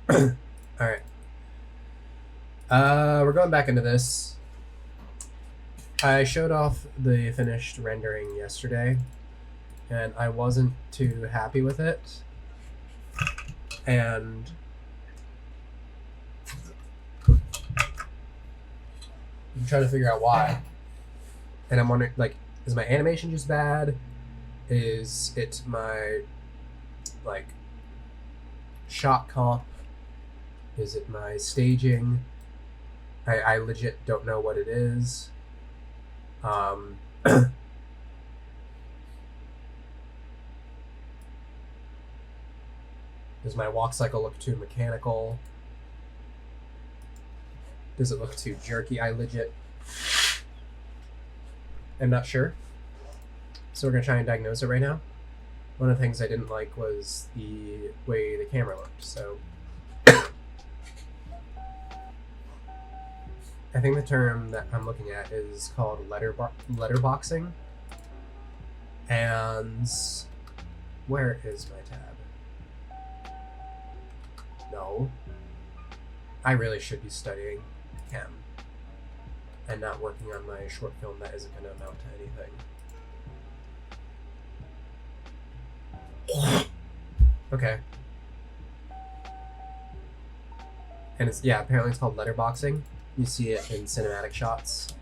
Alright. We're going back into this. I showed off the finished rendering yesterday, and I wasn't too happy with it. And I'm trying to figure out why. And I'm wondering, like, is my animation just bad? Is it my, like, shot comp? Is it my staging? I legit don't know what it is. Does my walk cycle look too mechanical? Does it look too jerky? I legit am not sure. So we're going to try and diagnose it right now. One of the things I didn't like was the way the camera looked. So I think the term that I'm looking at is called letterboxing. And where is my tab? No. I really should be studying chem and not working on my short film that isn't going to amount to anything. Okay. And it's, yeah, apparently it's called letterboxing. You see it in cinematic shots.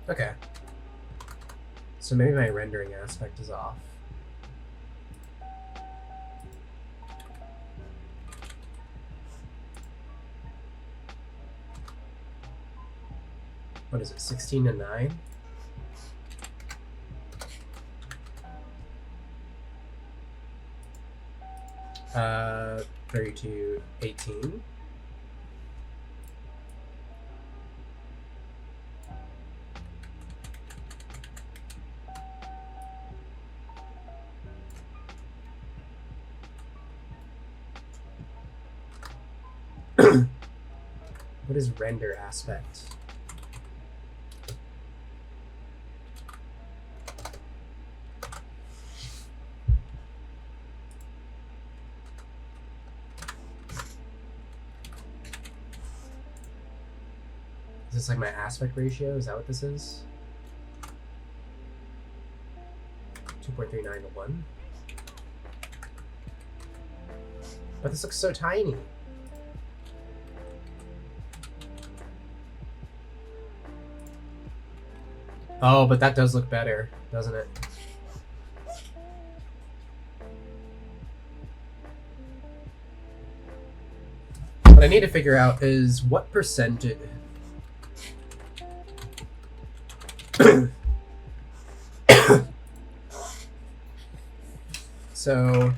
Okay. So maybe my rendering aspect is off. What is it, 16 to 9? Uh, 32, 18. What is render aspect? Is this like my aspect ratio? Is that what this is? 2.39 to 1. But this looks so tiny. Oh, but that does look better, doesn't it? What I need to figure out is what percentage... So...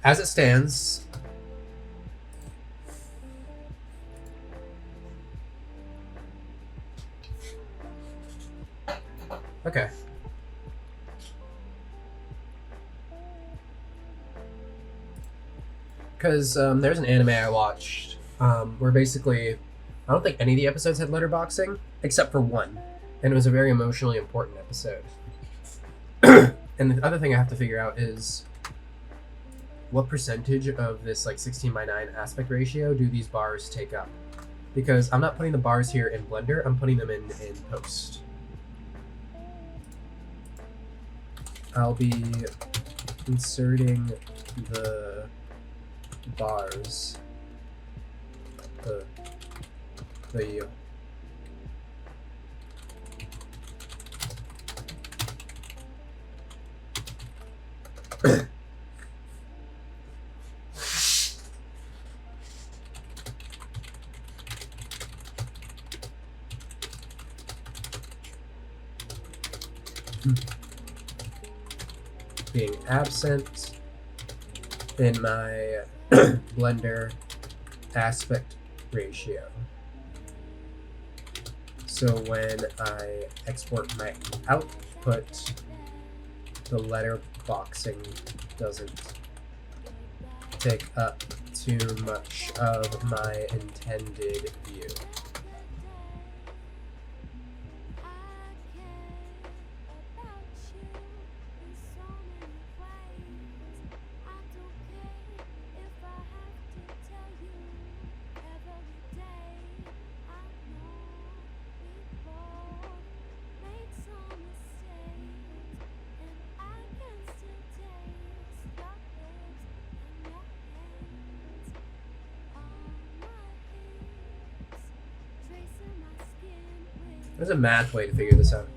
as it stands, okay. Because there's an anime I watched where basically, I don't think any of the episodes had letterboxing, except for one. And it was a very emotionally important episode. And the other thing I have to figure out is what percentage of this like 16:9 aspect ratio do these bars take up? Because I'm not putting the bars here in Blender, I'm putting them in post. I'll be inserting the bars, the being absent in my Blender aspect ratio. So when I export my output, the letterboxing doesn't take up too much of my intended view. There's a math way to figure this out.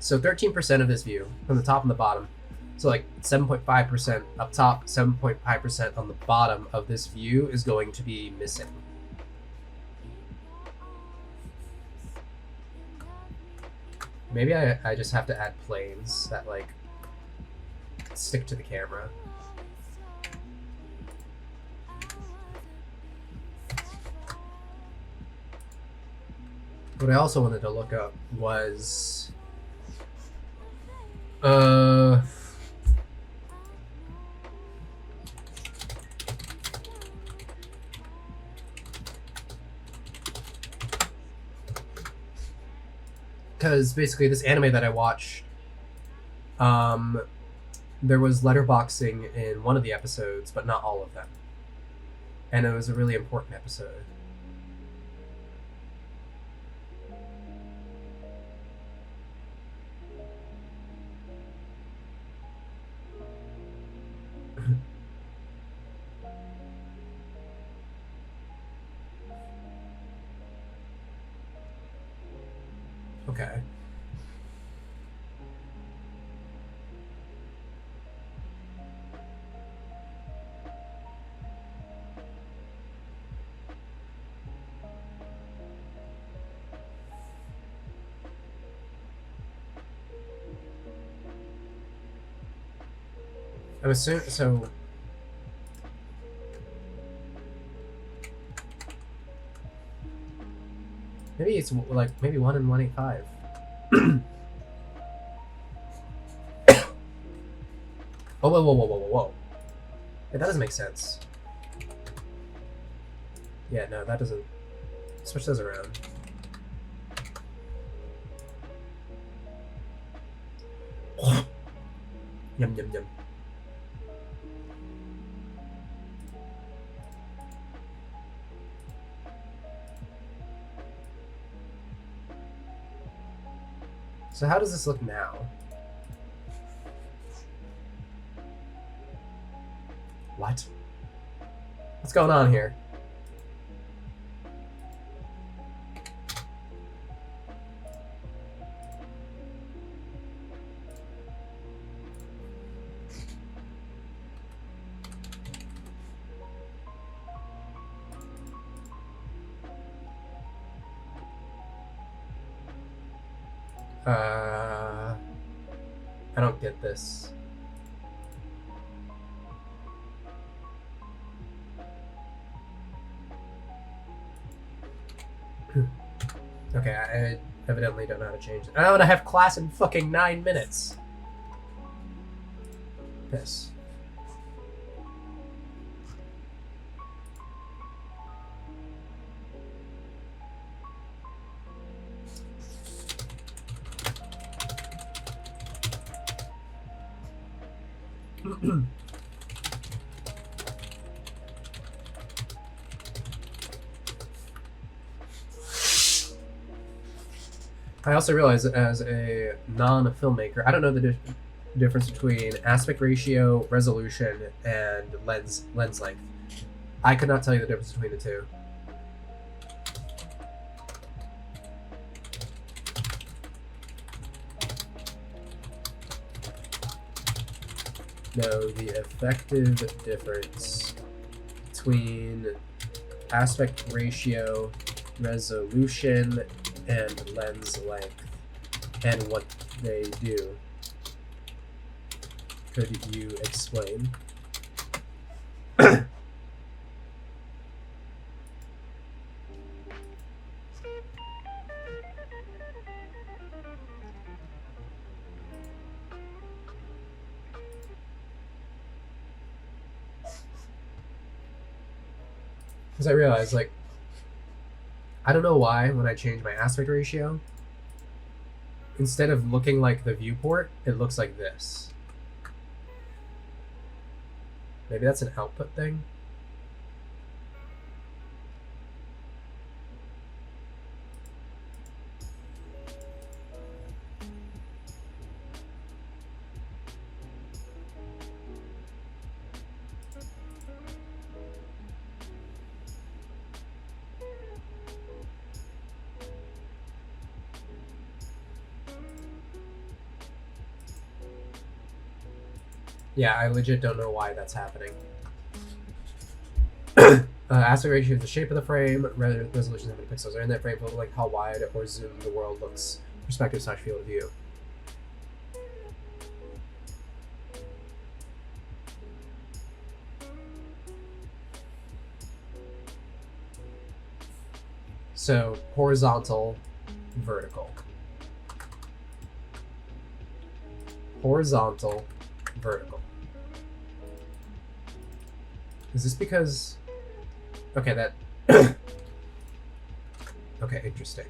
So 13% of this view from the top and the bottom. So like 7.5% up top, 7.5% on the bottom of this view is going to be missing. Maybe I just have to add planes that like stick to the camera. What I also wanted to look up was because basically this anime that I watched, there was letterboxing in one of the episodes, but not all of them. And it was a really important episode. Okay. I'm assuming so. Maybe it's like maybe 1 in 185. Oh, whoa. Yeah, that doesn't make sense. Yeah, no, that doesn't. Switch those around. Yum, yum, yum. So how does this look now? What? What's going on here? I don't get this. Okay, I evidently don't know how to change it. Oh, and I have class in fucking 9 minutes. Piss. I also realize that as a non-filmmaker, I don't know the difference between aspect ratio, resolution, and lens length. I could not tell you the difference between the two. No, the effective difference between aspect ratio, resolution, and lens length, and what they do. Could you explain? Because I realized, like, I don't know why when I change my aspect ratio, instead of looking like the viewport, it looks like this. Maybe that's an output thing. Yeah, I legit don't know why that's happening. Aspect ratio is the shape of the frame, resolution is how many pixels are in that frame, like how wide or zoomed the world looks, perspective / field of view. So horizontal, vertical. Horizontal, vertical. Is this because... Okay, that... Okay, interesting.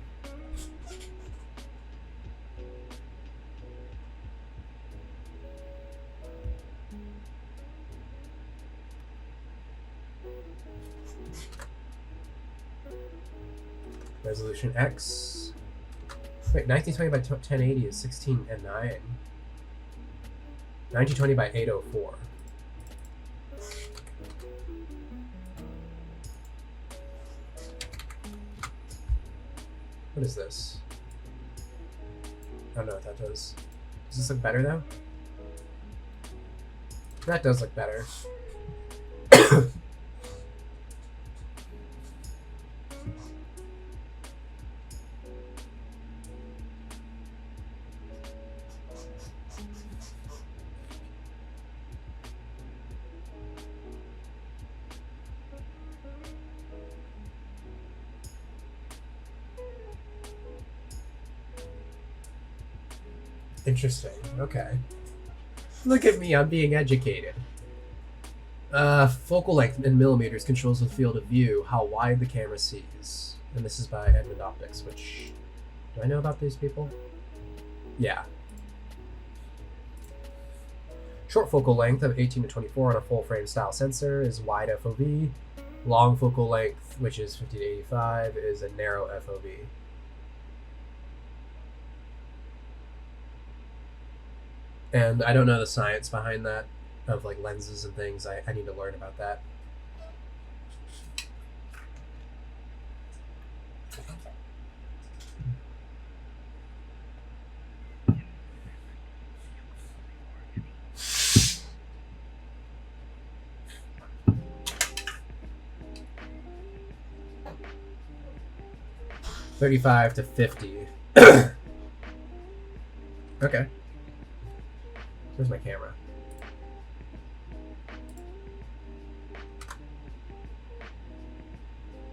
Resolution X. Wait, 1920 by 1080 is 16 and 9. 1920 by 804. What is this? I don't know what that does. Does this look better though? That does look better. Interesting. Okay. Look at me, I'm being educated. Focal length in millimeters controls the field of view, how wide the camera sees. And this is by Edmund Optics, which... Do I know about these people? Yeah. Short focal length of 18 to 24 on a full frame style sensor is wide FOV. Long focal length, which is 50 to 85, is a narrow FOV. And I don't know the science behind that, of like lenses and things. I need to learn about that. $35 to $50. Okay. Where's my camera?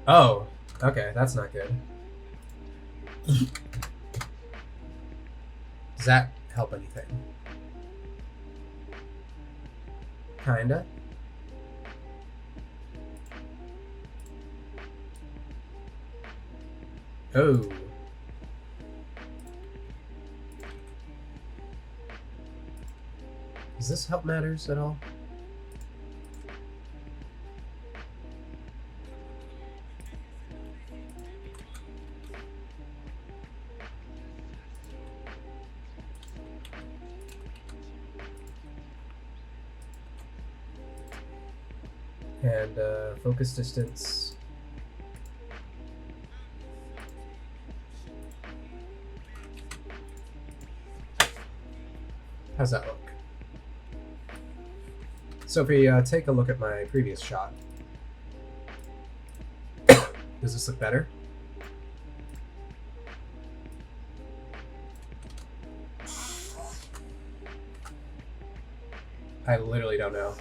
Oh, okay, that's not good. Does that help anything? Kinda. Oh. Does this help matters at all? And focus distance. How's that look? So if we take a look at my previous shot, does this look better? I literally don't know.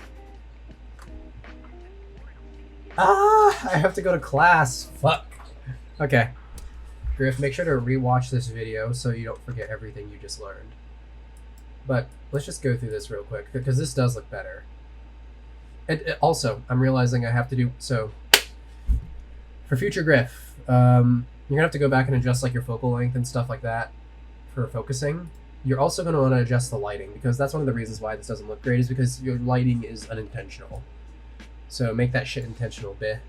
Ah, I have to go to class. Fuck. Okay. Griff, make sure to rewatch this video so you don't forget everything you just learned. But let's just go through this real quick, because this does look better. And also, I'm realizing I have to do so. For future Griff, you're gonna have to go back and adjust like your focal length and stuff like that for focusing. You're also gonna want to adjust the lighting, because that's one of the reasons why this doesn't look great, is because your lighting is unintentional. So make that shit intentional, bitch.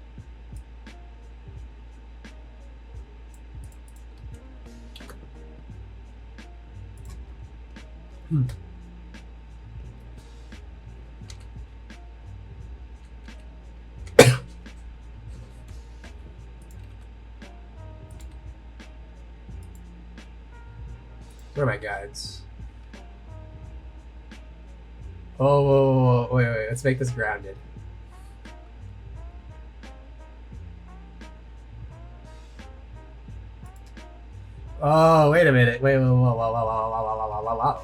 Where are my guides? Oh, wait, let's make this grounded. Oh, wait a minute. Wait, whoa.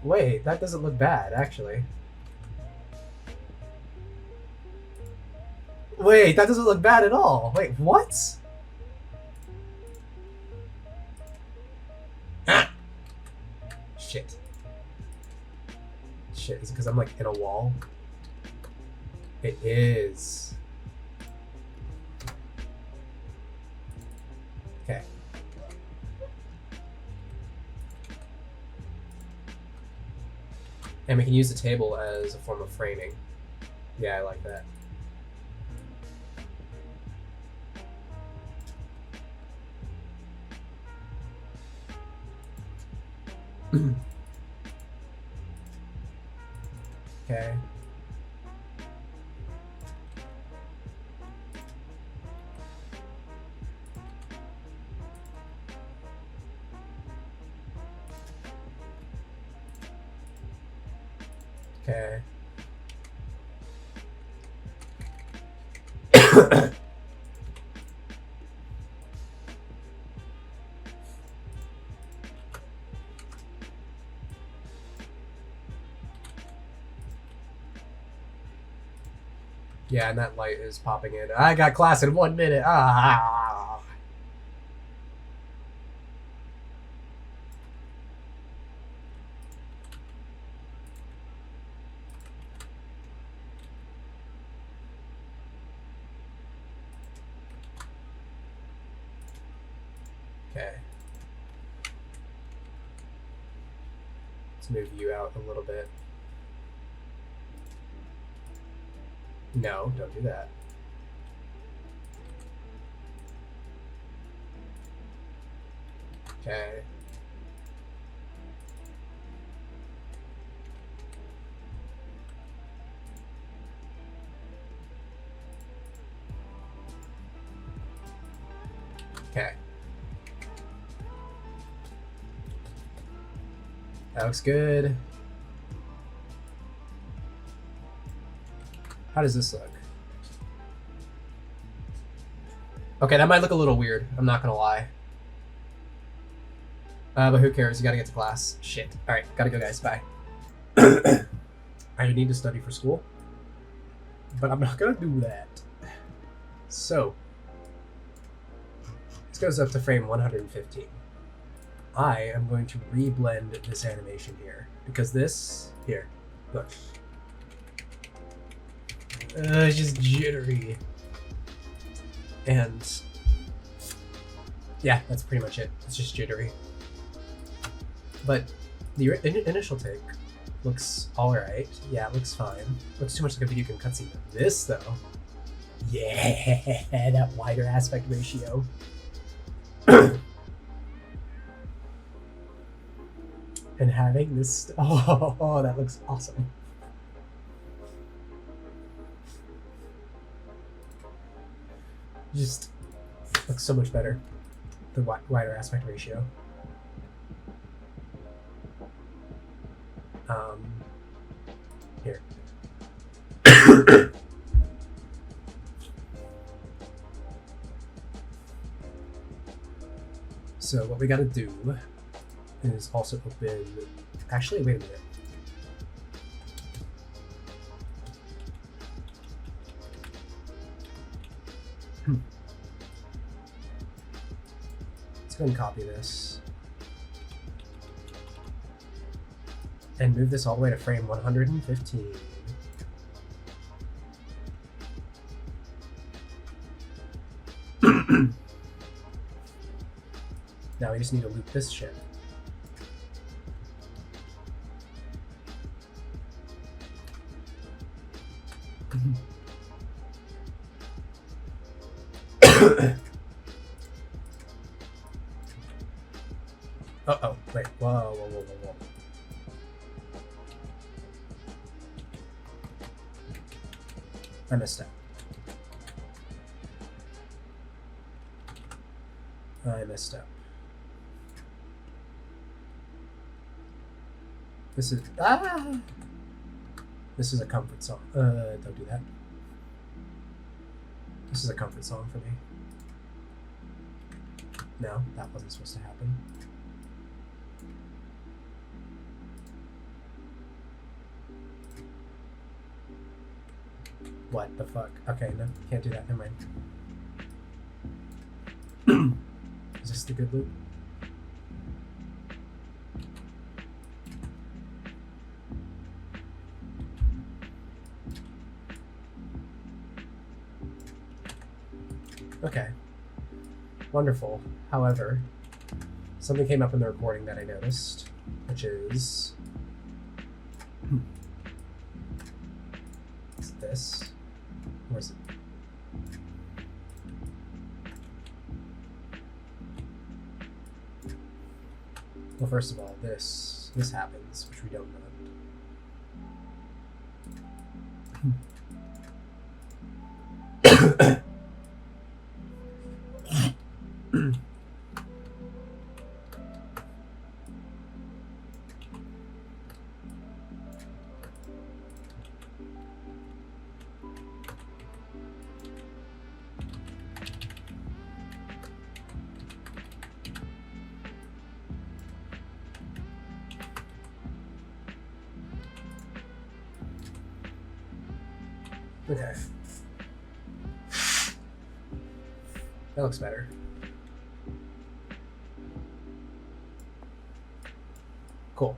Wait, that doesn't look bad, actually. Wait, that doesn't look bad at all. Wait, what? Ah! Shit. Shit, is it because I'm like in a wall? It is. Okay. And we can use the table as a form of framing. Yeah, I like that. Okay. Okay. Yeah, and that light is popping in. I got class in 1 minute. Ah. Okay. Let's move you out a little bit. No, don't do that. Okay. Okay. That looks good. How does this look? Okay, that might look a little weird. I'm not gonna lie. But who cares? You gotta get to class. Shit. Alright, gotta go, guys. Bye. I need to study for school. But I'm not gonna do that. So, this goes up to frame 115. I am going to re-blend this animation here. Because this... Here. Look. It's just jittery. And... yeah, that's pretty much it. It's just jittery. But the initial take looks alright. Yeah, it looks fine. Looks too much like a video game cutscene. This, though... yeah, that wider aspect ratio. And having this, oh, that looks awesome. Just looks so much better. The wider aspect ratio. Here. So what we gotta do is also open. Actually, wait a minute. Let's go and copy this and move this all the way to frame 115. Now we just need to loop this shit. Uh-oh, wait, whoa. I messed up. This is This is a comfort song. Don't do that. This is a comfort song for me. No, that wasn't supposed to happen. What the fuck? Okay, no, can't do that. Never mind. Is this the good loop? Okay. Wonderful. However, something came up in the recording that I noticed, which is it's this. Where is it? Well, first of all, this happens, which we don't know. Okay. That looks better. Cool.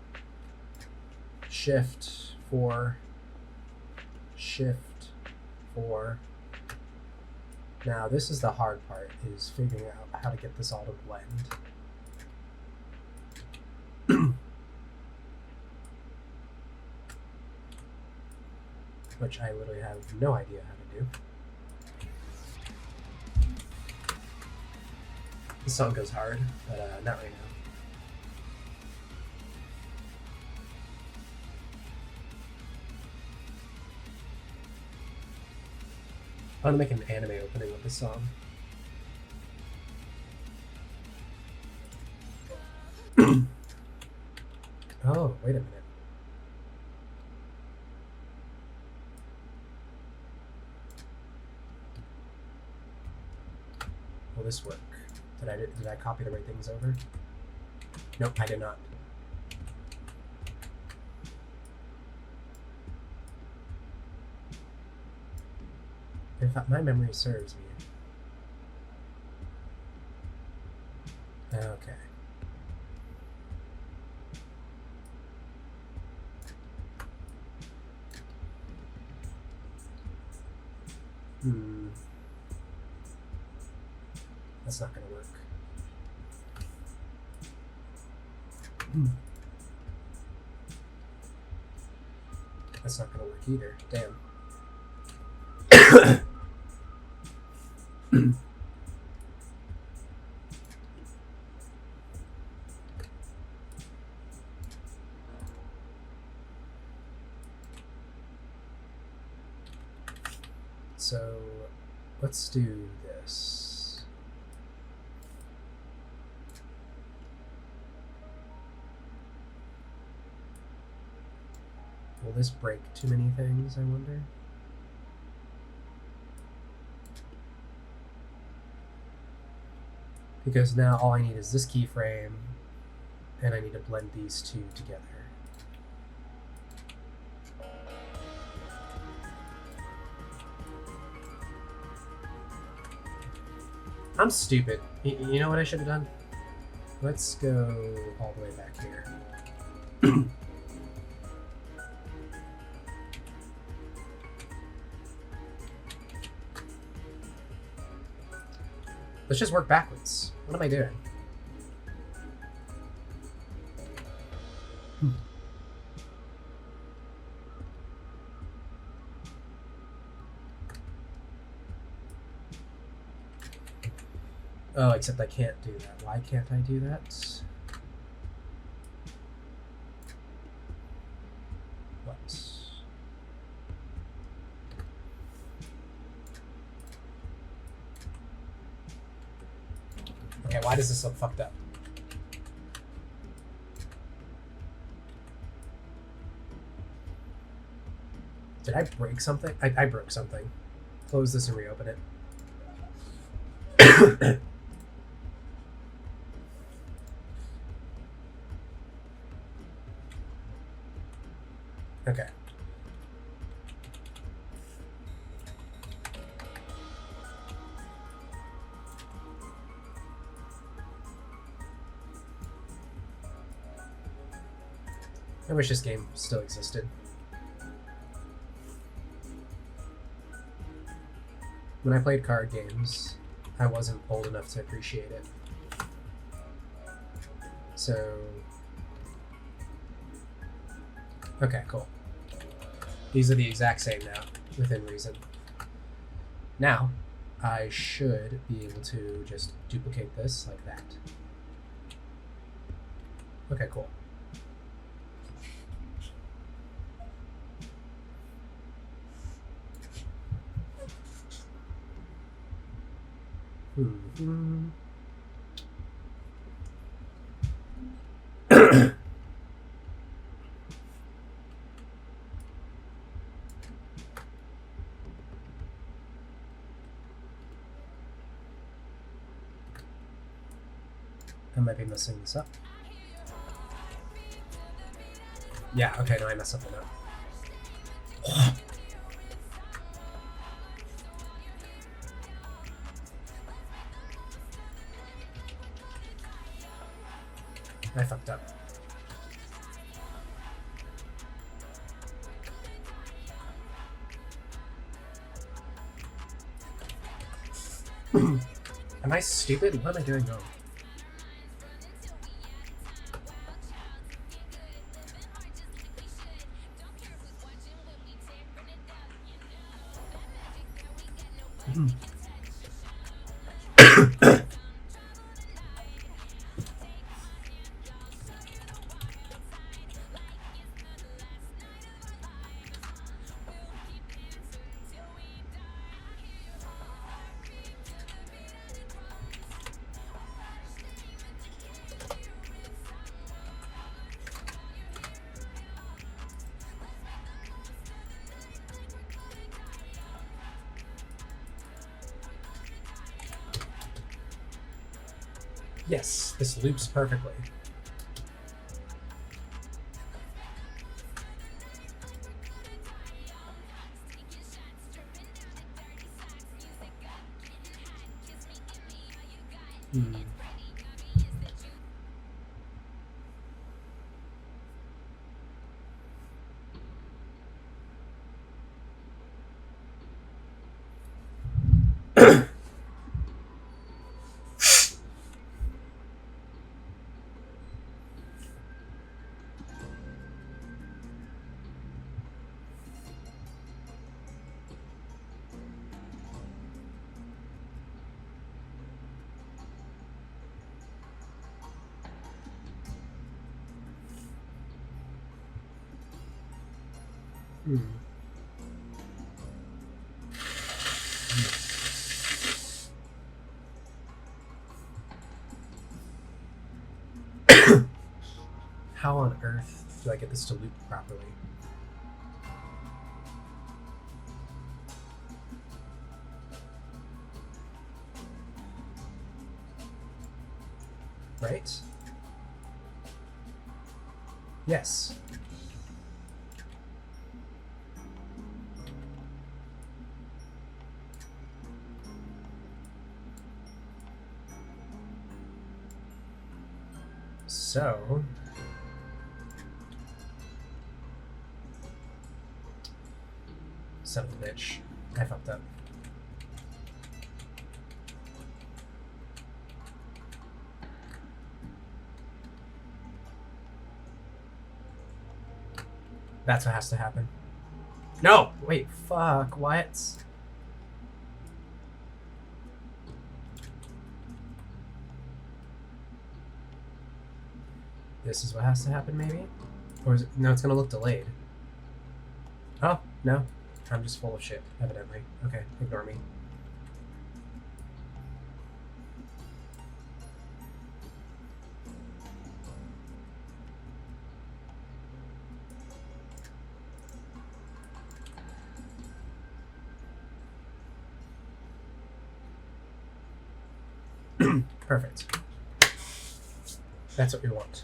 Shift 4. Shift 4. Now this is the hard part, is figuring out how to get this all to blend. Which I literally have no idea how to do. This song goes hard, but not right now. I want to make an anime opening with this song. Oh, wait a minute. Will this work? Did I copy the right things over? Nope, I did not. In fact, my memory serves me. Okay. That's not going to work. That's not going to work either. Damn. so let's do this. Will this break too many things, I wonder? Because now all I need is this keyframe, and I need to blend these two together. I'm stupid. You know what I should have done? Let's go all the way back here. Let's just work backwards. What am I doing? Oh, except I can't do that. Why can't I do that? What? Okay, why does this look fucked up? Did I break something? I broke something. Close this and reopen it. Okay. I wish this game still existed. When I played card games, I wasn't old enough to appreciate it. So... okay, cool. These are the exact same now, within reason. Now, I should be able to just duplicate this like that. Okay, cool. Mm-hmm. I might be messing this up. Yeah, okay, no, I messed something up. I fucked up. Am I stupid? What am I doing wrong? Yes, this loops perfectly. How on earth do I get this to loop properly? Right? Yes. So... son of a bitch. I fucked up. That's what has to happen. No! Wait, fuck, what? This is what has to happen, maybe? Or is it... No, it's gonna look delayed. Oh, no. I'm just full of shit, evidently. Okay, ignore me. Perfect. That's what we want.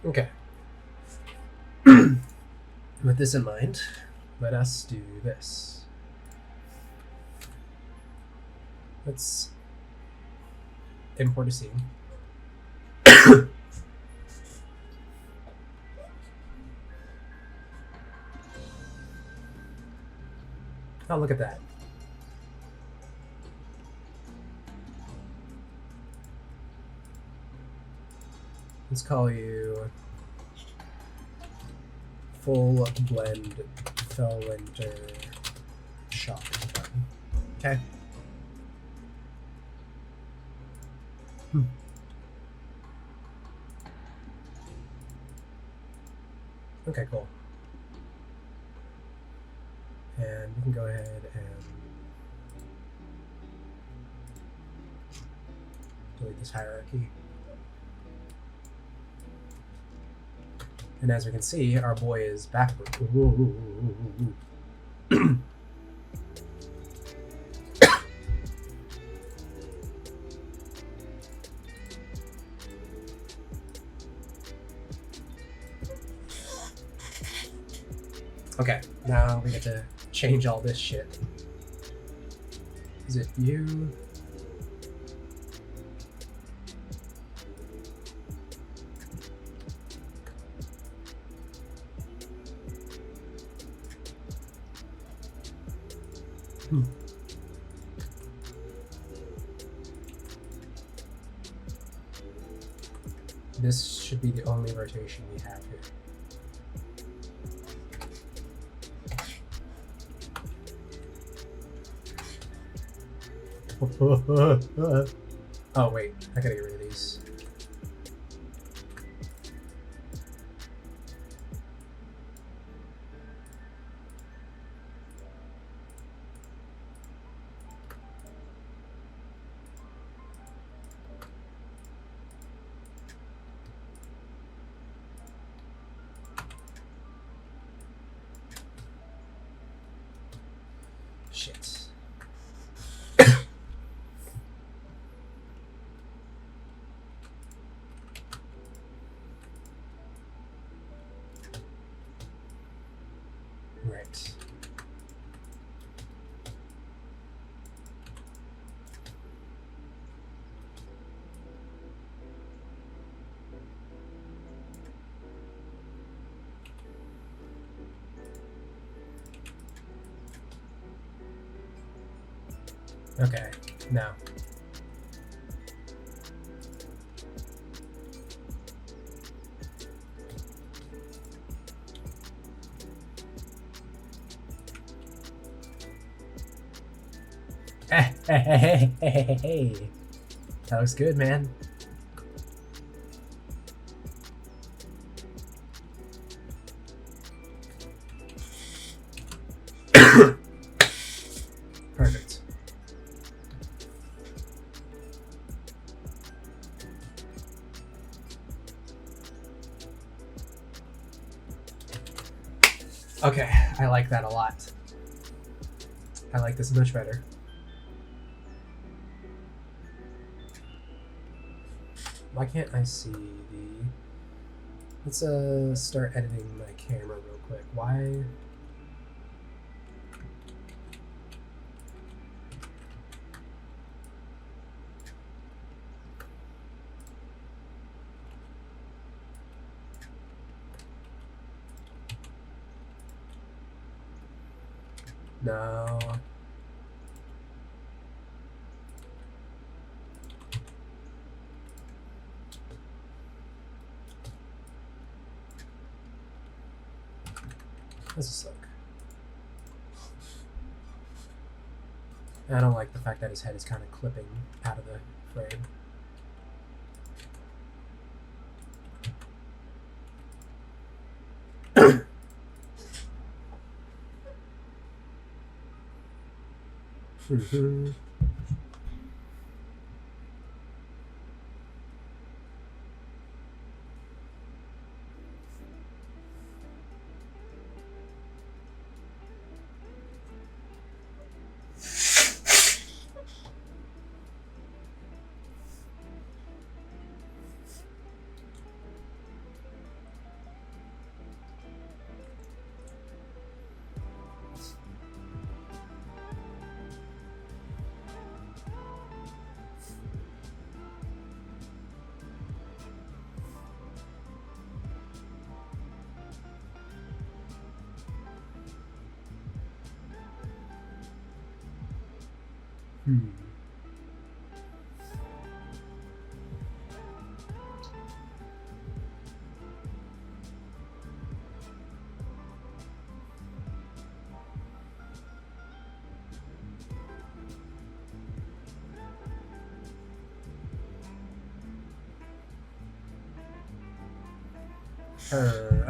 Okay. With this in mind, let us do this. Let's import a scene. Oh, look at that. Let's call you full blend Fellwinter shop. Okay. Okay, cool. And we can go ahead and delete this hierarchy. And as we can see, our boy is backward. Okay, now we get to change all this shit. Is it you? This should be the only rotation we have here. Oh wait, I gotta get rid of these. shit. Right. Okay, now. Hey. That looks good, man. Perfect. Okay, I like that a lot. I like this much better. Why can't I see the... Let's start editing my camera real quick. Why... No. This is look. I don't like the fact that his head is kind of clipping out of the frame. Mm-hmm.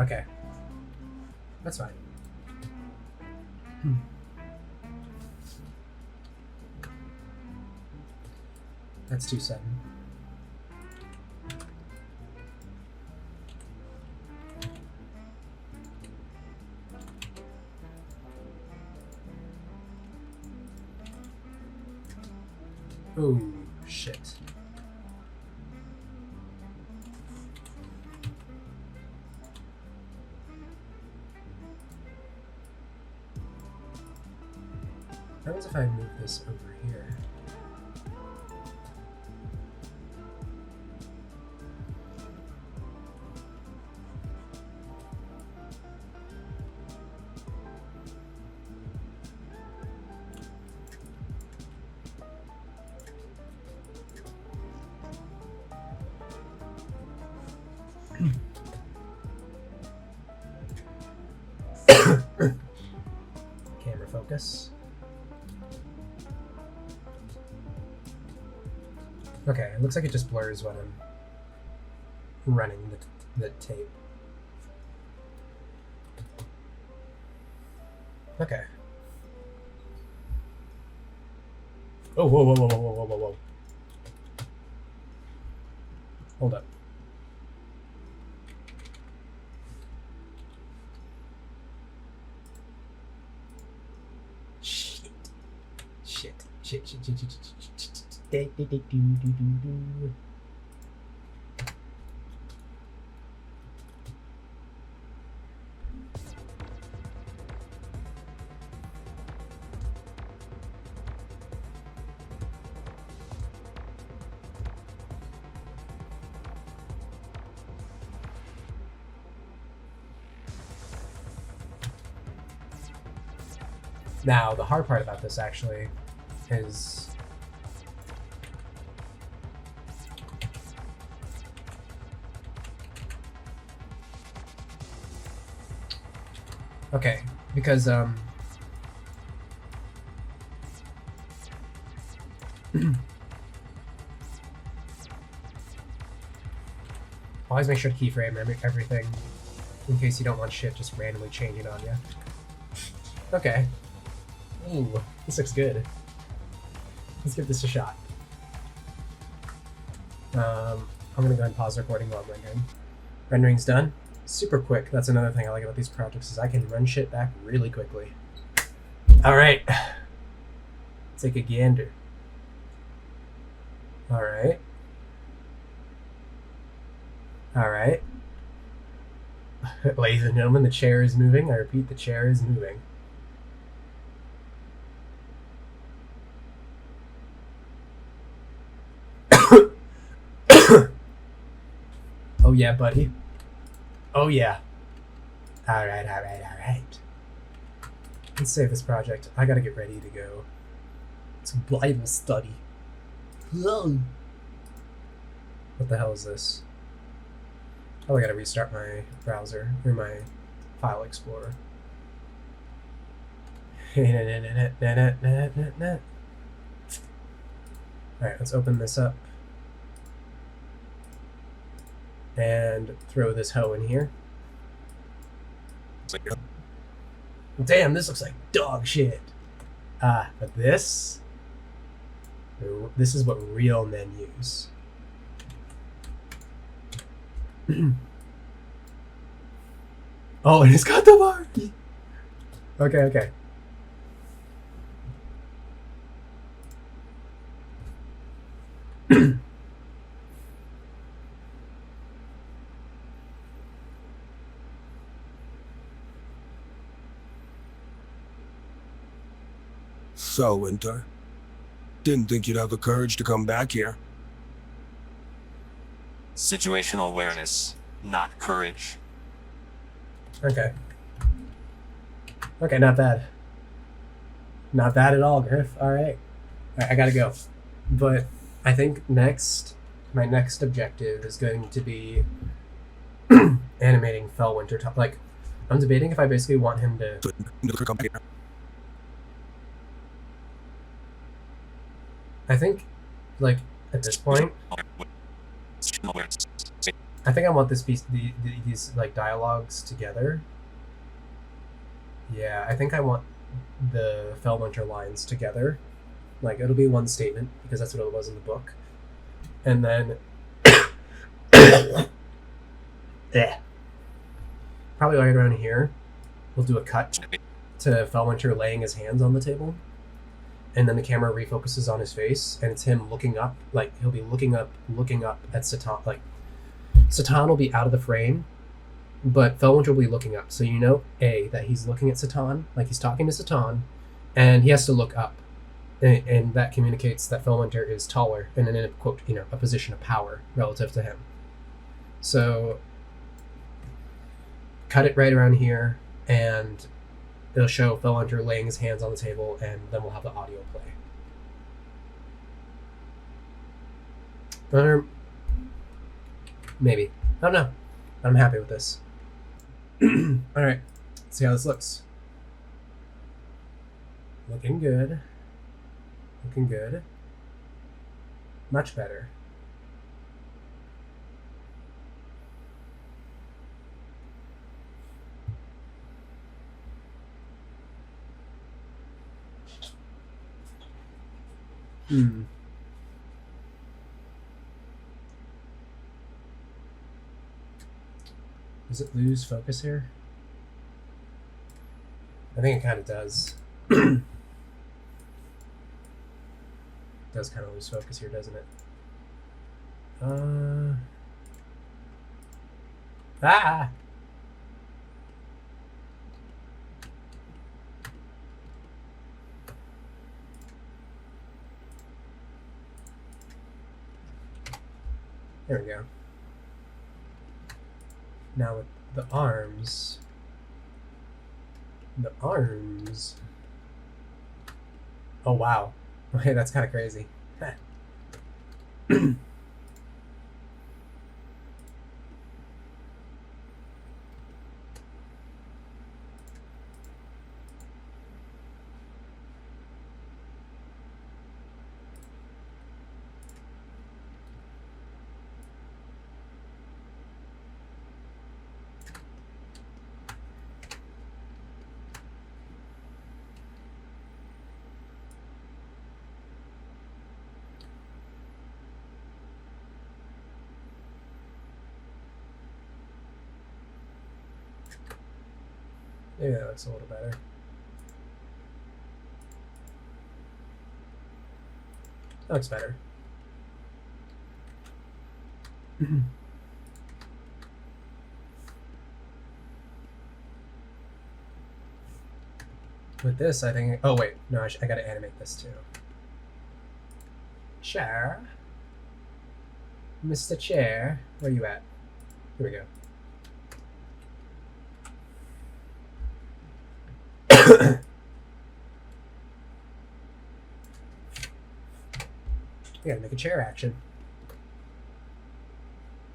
Okay. That's fine. That's 2-7. Oh, shit. What happens if I move this over here? Camera focus. Okay, it looks like it just blurs when I'm running the tape. Okay. Oh, whoa, whoa, whoa, whoa, whoa, whoa, whoa. Hold up. Shit. Now, the hard part about this actually is okay, because always make sure to keyframe everything in case you don't want shit just randomly changing on you. Okay. Ooh, this looks good. Let's give this a shot. I'm gonna go ahead and pause the recording while I'm rendering. Rendering's done. Super quick. That's another thing I like about these projects is I can run shit back really quickly. Alright. Take a gander. Alright. Alright. Ladies and gentlemen, the chair is moving. I repeat, the chair is moving. Oh yeah, buddy. Oh yeah. Alright. Let's save this project. I gotta get ready to go. It's Bible study. What the hell is this? Oh, I gotta restart my browser, or my file explorer. Alright, let's open this up. And throw this hoe in here. Damn, this looks like dog shit. But this is what real men use. Oh, and it's got the bar. Okay. So, Winter, didn't think you'd have the courage to come back here. Situational awareness, not courage. Okay, not bad. Not bad at all, Griff. Alright, I gotta go. But I think my next objective is going to be animating Fellwinter. Like, I'm debating if I basically want him to... I think, like, at this point, I think I want this piece, these like dialogues together. Yeah, I think I want the Fellwinter lines together. Like, it'll be one statement because that's what it was in the book, and then probably right around here, we'll do a cut to Fellwinter laying his hands on the table. And then the camera refocuses on his face, and it's him looking up. Like, he'll be looking up at Satan. Like, Satan will be out of the frame, but Fellwinter will be looking up. So you know, that he's looking at Satan, like he's talking to Satan, and he has to look up. And that communicates that Fellwinter is taller and in a, quote, a position of power relative to him. So, cut it right around here, and it'll show Fellwinter laying his hands on the table, and then we'll have the audio play. Maybe. I don't know. I'm happy with this. Alright. Let's see how this looks. Looking good. Much better. Does it lose focus here? I think it kind of does. does kind of lose focus here, doesn't it? Ah! There we go. Now with the arms. The arms. Oh, wow. Okay, that's kind of crazy. Maybe that looks a little better. That looks better. With this, I think... Oh, wait. No, I gotta animate this, too. Chair. Mr. Chair. Where you at? Here we go. We gotta make a chair action.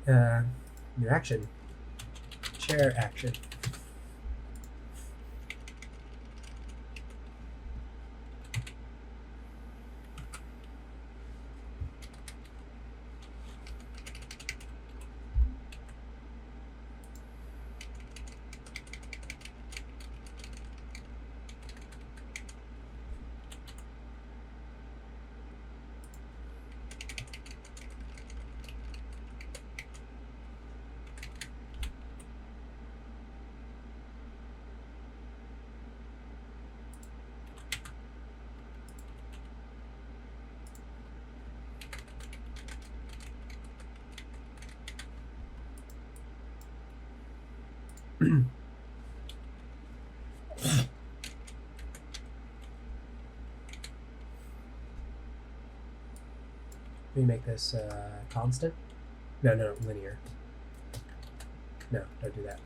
New action. Chair action. Let me make this constant. No, linear. No, don't do that.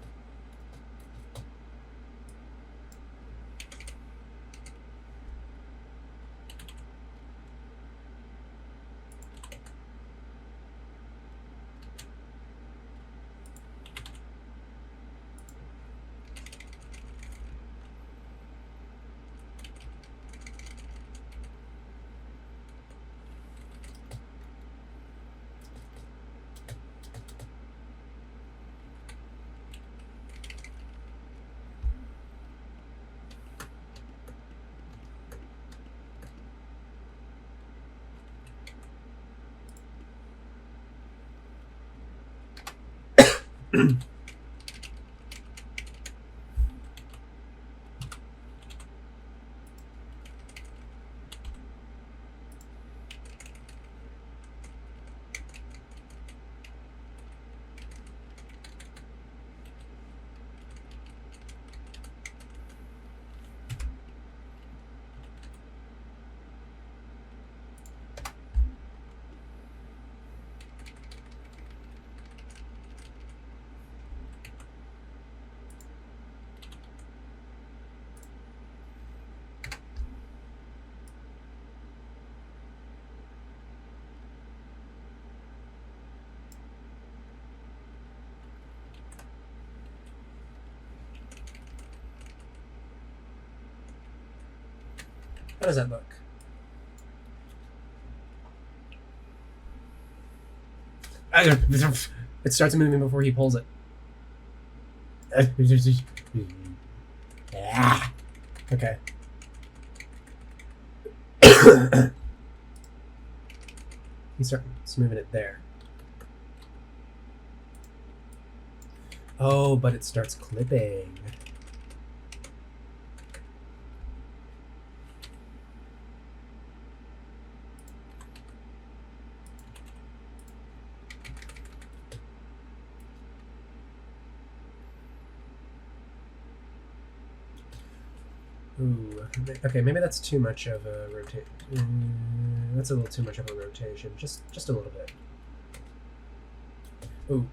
How does that look? It starts moving before he pulls it. Okay. He starts moving it there. Oh, but it starts clipping. Ooh, okay, maybe that's too much of a rotation. That's a little too much of a rotation. Just a little bit. Ooh.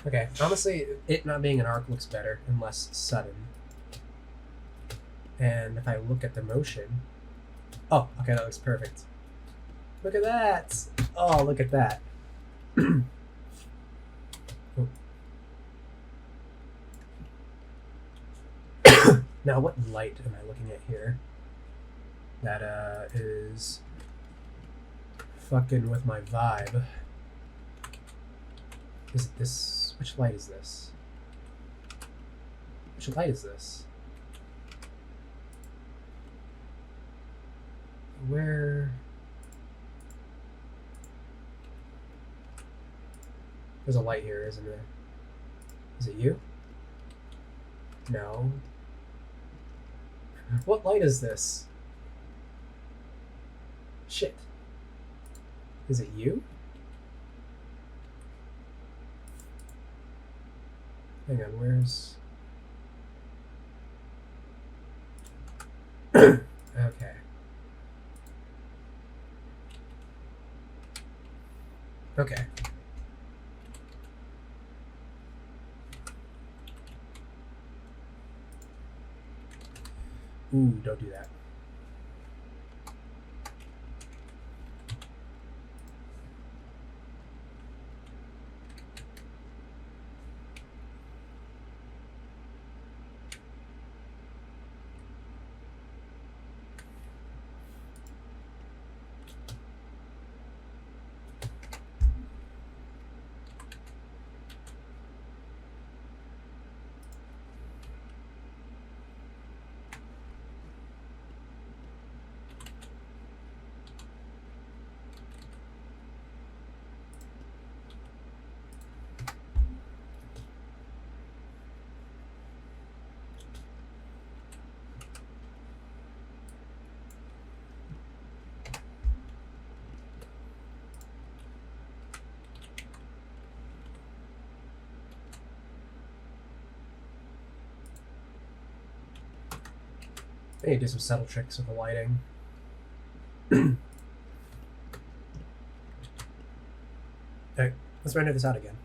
Okay, honestly, it not being an arc looks better and less sudden. And if I look at the motion... Oh, okay, that looks perfect. Look at that! Oh, look at that. Oh. Now, what light am I looking at here? That is fucking with my vibe. Is it this? Which light is this? Which light is this? Where? There's a light here, isn't there? Is it you? No. What light is this? Shit. Is it you? Hang on, where's... Okay. Okay. Ooh, don't do that. I need to do some subtle tricks with the lighting. Alright, let's render this out again.